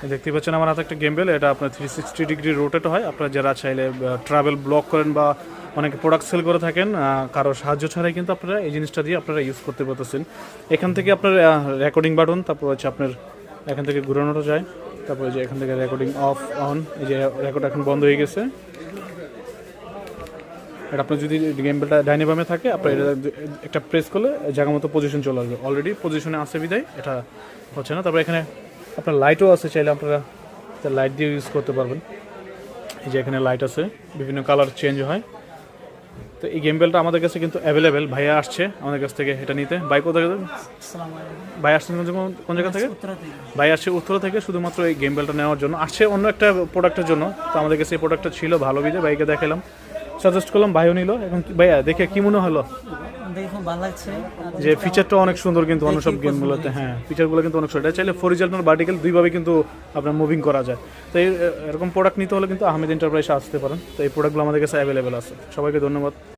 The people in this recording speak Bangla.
দেখতে পাচ্ছেন আমার হাতে একটা গেমবেল, এটা আপনার 360 ডিগ্রি রোটেট হয়। আপনারা যারা চাইলে ট্রাভেল ব্লগ করেন বা অনেকে প্রোডাক্ট সেল করে থাকেন, কারো সাহায্য ছাড়াই কিন্তু আপনারা এই জিনিসটা দিয়ে আপনারা ইউজ করতে পারতেছেন। এখান থেকে আপনার রেকর্ডিং বাটন, তারপর হচ্ছে আপনার এখান থেকে ঘুরানোটা যায়, তারপরে যে এখান থেকে রেকর্ডিং অফ অন, এই যে রেকর্ড এখন বন্ধ হয়ে গেছে। এটা আপনার যদি গেমবেলটা ডাইনে বামে থাকে, আপনার এটা একটা প্রেস করলে জায়গা মতো পজিশন চলে আসবে। অলরেডি পজিশনে আসে বিদায় এটা হচ্ছে না। তারপরে এখানে আপনার লাইটও আছে, চাইলে আপনারা লাইট দিয়ে ইউজ করতে পারবেন। এই যে এখানে লাইট আছে, বিভিন্ন কালার চেঞ্জ হয়। তো এই গেমবেলটা আমাদের কাছে কিন্তু অ্যাভেলেবেল। ভাইয়া আসছে আমাদের কাছ থেকে এটা নিতে। ভাই কোথায়, ভাই আসছেন কোন জায়গা থেকে? ভাই আসছে উত্তরা থেকে শুধুমাত্র এই গেমবেলটা নেওয়ার জন্য। আসছে অন্য একটা প্রোডাক্টের জন্য, তো আমাদের কাছে এই প্রোডাক্টটা ছিল ভালো বিধে ভাইকে দেখালাম, সাজেস্ট করলাম, ভাইও নিল। এখন ভাইয়া দেখে কি মনে হলো? খুব ভালো লাগছে যে ফিচারটা অনেক সুন্দর কিন্তু অন্য সব গেমগুলোতে, হ্যাঁ ফিচারগুলো কিন্তু অনেক সুন্দর। এটা চাইলে হরিজন্টাল ভার্টিক্যাল দুইভাবে কিন্তু আপনার মুভিং করা যায়। তো এরকম প্রোডাক্ট নিতে হলে কিন্তু আহমেদ এন্টারপ্রাইজে আসতে পারেন। তো এই প্রোডাক্টগুলো আমাদের কাছে অ্যাভেলেবেল আছে। সবাইকে ধন্যবাদ।